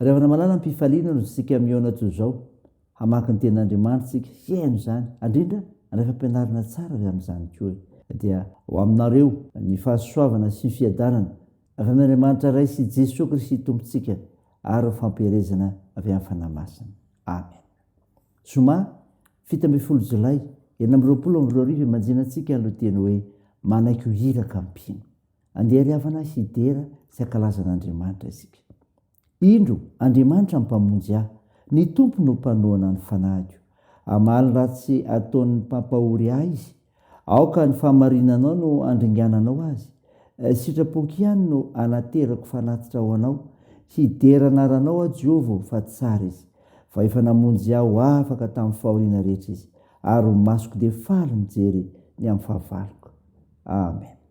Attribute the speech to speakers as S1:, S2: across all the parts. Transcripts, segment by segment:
S1: Rehefa malala mpifaliana no tsika miona toy zao hamaky ny ten'Andriamanitra tsika hiaino zany andrindra rehefa ampianarina tsara avy amin'izany koa dia ho aminareo ny fahasoavana sy ny fiadanana avy amin'Andriamanitra ray sy Jesosy Kristy tompontsika ary ny fampiherezana avy amin'ny fanahy masina. Amen. Zoma 17 Jolay 2022 manjinantsika no teny hoe manaiky ho hiraka mpino. Andeha riavana sy hidera sy ankalazan'Andriamanitra isika. Indro Andriamanitra mpamonjy ahy, ny tompo no mpanohana ny fanahiko. Amaly ratsy ataon'ny mpampahory ahy izy, aoka ny fahamarinanao no andringananao azy. Sitrapoky ihany no anaterako fanatitra ho anao, hidera anaranao a Jehova fa tsara izy. Fa efa namonjy aho afaka tamin'ny fahoriana rehetra izy, ary masoko dia faly mijery ny amin'ny fahavaloko. Amen.
S2: Yeah.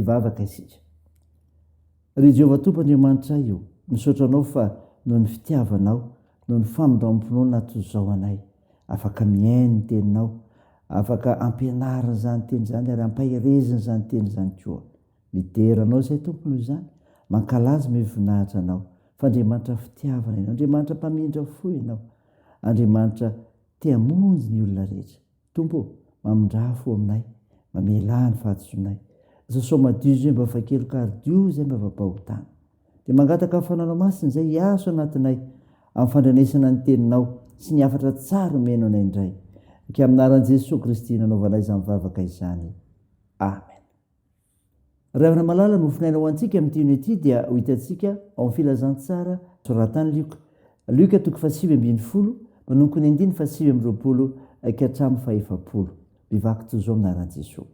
S1: hivavaka isika. Ry Jehovah Tompoandriamanitra io, misaotra anao fa noho ny fitiavanao, noho ny famindram-pinoana toy izao anay, afaka miaino ny teninao, afaka ampianarina izany teny izany ary ampahirezina izany teny izany koa. Mideranao izay tompony izany, mankalaza mivoninahitra anao, fa Andriamanitra fitiavana ianao, Andriamanitra mpamindra fo ianao, Andriamanitra tia-monjy ny olona rehetra. Tompo, mamindra fo aminay, mamelà ny fahatsoanay. Sao madio izay mba fakelo kardio izay mba vampahotana. Dia mangataka fananao masina izay hiaso anatinay amin'ny fandrenesana ny teninao sy ny hafatra tsara omeno anay indray. Ka aminaran'i Jesosy Kristy nanaovanay izany mivavaka izany. Amen. Ravina malala nofinaina ho antsika amin'ity unité dia ho hitantsika ao amin'ny filazantsara soratany Luka. Luka 7:10 manomboka ny 7:20 ka hatramin'ny 7. Bivaky toy izao aminaran'i Jesosy.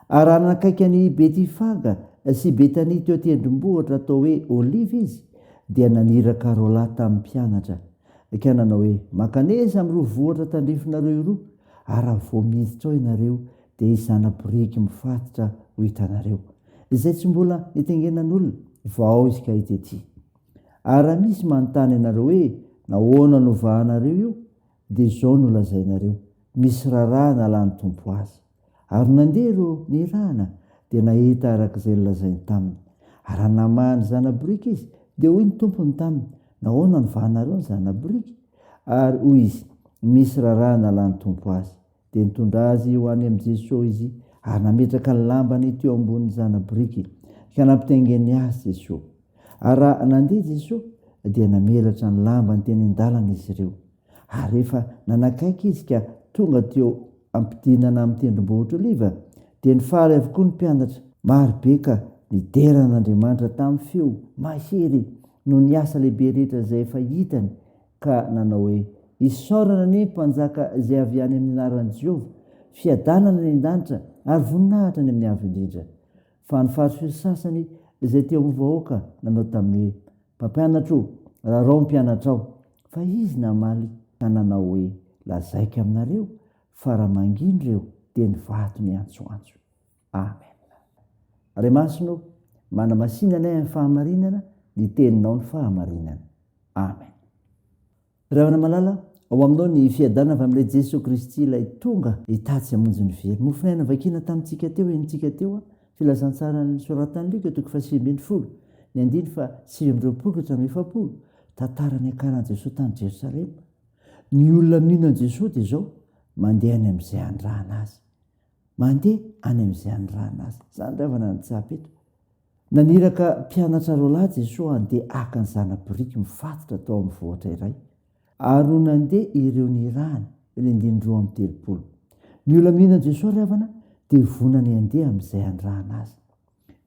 S1: Ary nanakaiky any Betifaga sy Betania teo tendrombohitra atao hoe Oliva izy, dia naniraka roalahy tamin'ny mpianatra. Ka nanao hoe, makanesa amin'ireo vohitra tandrifinareo roa, ary raha vao miditra ao ianareo dia izana biriky mifatotra ho hitanareo, izay tsy mbola nitengenan'olona, vao izy ka hita ety. Ary raha misy manontany ianareo hoe nahoana novahanareo io, dia izao no lazainareo, misy raharaha nalany tompo azy. Ary nandeha ireo nirahana dia nahita arak'izay nolazainy taminy. Ary namahany zana-biriky izy dia hoy ny tompony taminy, nahoana nivahanareo ny zana-biriky? Ary hoy izy, misy raharaha nalany tompo azy. Dia nitondra azy ho any amin'i Jesosy izy ary nametraka ny lambany teo ambonin'ny zana-biriky ka nampitaingeny azy Jesosy. Ary raha nandeha Jesosy dia namelatra ny lambany teny an-dalana izy ireo. Ary rehefa nanakaiky izy ka tonga teo ampidinana amin'ny tendrombohitra Oliva dia nifaly avokoa ny mpianatra marobe ka nideran'Andriamanitra tamin'ny feo mahery no ny asa lehibe rehetra izay efa hitany, ka nanao hoe, isaorana ny mpanjaka izay avy any amin'ny anaran'i Jehovah, fiadanana ny an-danitra ary voninahitra ny amin'ny avo indrindra. Fa ny fariseo sasany izay teo amin'ny vahoaka nanao tamin'ny hoe, mpampianatra o, rarao mpianatra ao, fa izy namaly ka nanao hoe, lazaiko aminareo fa raha mangino ireo dia ny vato ny antsoantso. Amen. Ray masino, manamasinana anay amin'ny fahamarinana, ny teninao ny fahamarinana. Amen. Ravina malala, ao aminao ny fiadanana avy amin'ilay Jesosy Kristy ilay tonga hitatsy hamonjy ny very. Nofinaina vakina tamintsika teo, enitsika teo, filazantsara ny soratany Luka 7:20, ny 7:20 tantarany akaran'i Jesosy tany Jerosalema. Ny olona mino an Jesosy dia izao, mandeha any amin'izay andrahana azy. Mandeha any amin'izay andrahana azy. Izany ravana ny tsapa eto. Naniraka mpianatra roalahy Jesosy handeha haka ny zana-biriky mifatotra tao amin'ny vohitra iray. Ary no nandeha ireo nirahana ny 230. Ny olona mino an Jesosy ravana dia vonany handeha amin'izay andrahana azy.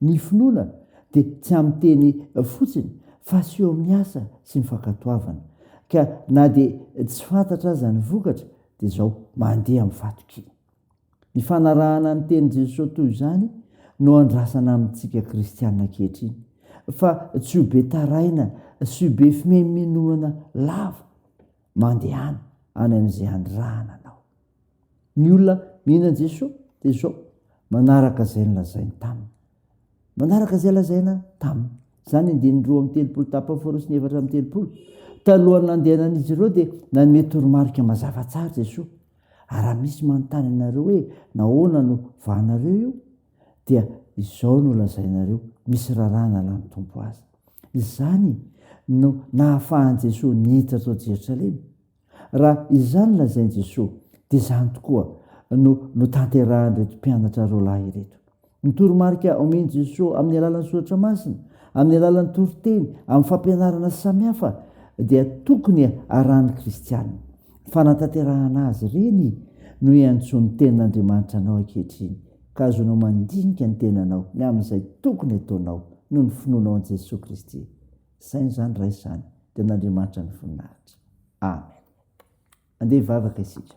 S1: Ny finoana dia tsy amin'ny teny fotsiny fa sy eo amin'ny asa sy ny fankatoavana. Ka na dia tsy fantatra aza ny vokatra dia izao mandeha mifato-kina. Ny fanarahana ny teny Jesosy toy izany no andrasana amintsika kristianina ankehitriny. Fa tsy ho be taraina, sy ho be fimenomenona lava mandehana any amin'izay andrahana anao. Ny olona mihinan Jesosy dia izao manaraka izay nolazainy taminy. Manaraka izay lazaina taminy. Izany 2:30 Talohan'ny nandehanan'izy ireo dia nanome toromarika mazava tsara Jesosy. Ary raha misy manontany anareo hoe nahoana no vahanareo io, dia izao no lazainareo, misy raharaha nalany tompo azy. Izany no nahafahan'i Jesosy niditra tao Jerosalema. Raha izany lazain'i Jesosy dia izany tokoa no tanterahan'ireto mpianatra roalahy ireto. Ny toromarika omen'i Jesosy amin'ny alalan'ny soratra masina, amin'ny alalan'ny toriteny, amin'ny fampianarana samihafa dia tokony arahan'ny kristianina. Fanatanterahana azy ireny no iantson'ny tenin'Andriamanitra anao ankehitriny, ka azonao mandinika ny tenanao ny amin'izay tokony ataonao noho ny finoanao an Jesosy Kristy. Sainy izany ray izany dia n'Andriamanitra ny voninahitra. Amen. Andeha hivavaka isika.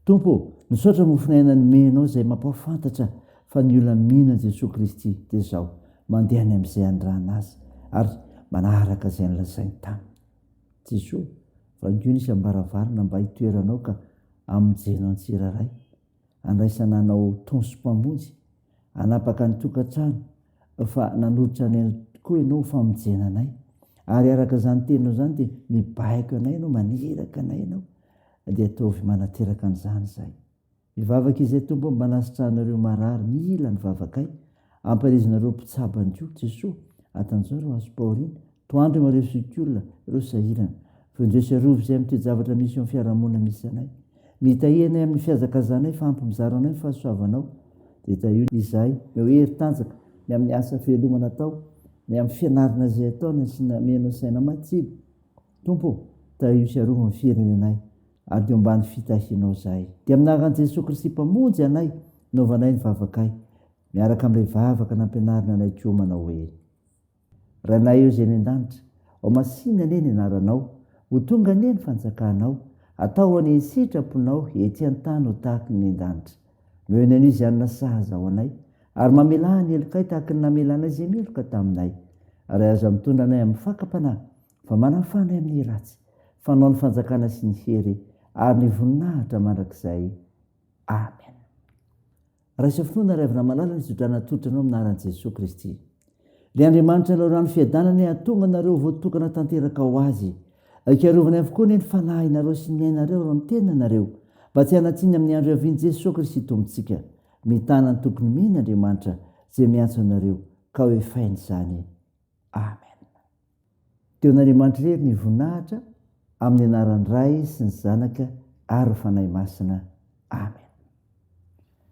S1: Tompo, misaotra mofinaina ny menao izay mampahafantatra fa ny olona mino an Jesosy Kristy dia izao mandeha any amin'izay andrahana azy ary manaraka izay nolazainy taminy. Jesosy, vangio nisy ambaravarana mba hitoeranao ka hamonjenao ny tsiraray, andraisana anao taonso mpamonjy anapaka ny tokantrano fa nanolotra ny tokoa ianao famonjena anay ary araka zany teninao zany dia mibaiko anay ianao maniraka anay ianao dia ataovy manateraka an'izany zay mivavaka izay tompo mba nasitranareo marary mila ny vavakay amparizonareo mpitsabany ko Jesosy atanjao reo azo paorina toandro mareo sikolona reo sahirana fandresy arovy izay amin'ity zavatra misy eo amin'ny fiarahamonina misy anay mitahianay amin'ny fiazakazanay fa ampimizaranay fahasoavanao dia tahio izahay me hoe heritanjaka ny amin'ny asa fivelomana atao ny amin'ny fianarana izay ataona sy namenao saina matsibo tompo tahio sy arovy ny firenenay ary dio mbany fitahianao zahay dia aminaran'i Jesosy Kristy mpamonjy anay naovanay ny vavakay miaraka amin'ilay vavaka nampianarina anay koa manao hoe ranay eo izay ny an-danitra ao masina anie ny anaranao ho tonga anie ny fanjakanao atao any sitraponao ety an-tany ho tahaka ny an-danitra meo ny anio izy anona sahaza ao anay ary mamela ny elokay tahaka ny namelanay izay meloka taminay ary aza mitondra anay amin'ny fakapanahy fa manafanay amin'ny ratsy fanao ny fanjakana sy ny hery ary ny voninahitra mandrakizay amen. Raha isa finoana ravina malala ny zodrana totranao aminaran'i Jesosy Kristy le Andriamanitra nalaorano fiadanany atonga nareo voatokana tanteraka ho azy akarovany avokoa ny fanahinareo sy ny ainareo raha mitena nareo mba tsy hanatsiny amin'ny andro avian'i Jesosy Kristy tompontsika mitana ny tokony mihiny Andriamanitra izay miantso anareo ka hoe fainy izany amen. Teo n'Andriamanitra rery ny voninahitra amin'ny anaran'ny Ray sy ny Zanaka ary fanahy masina amen.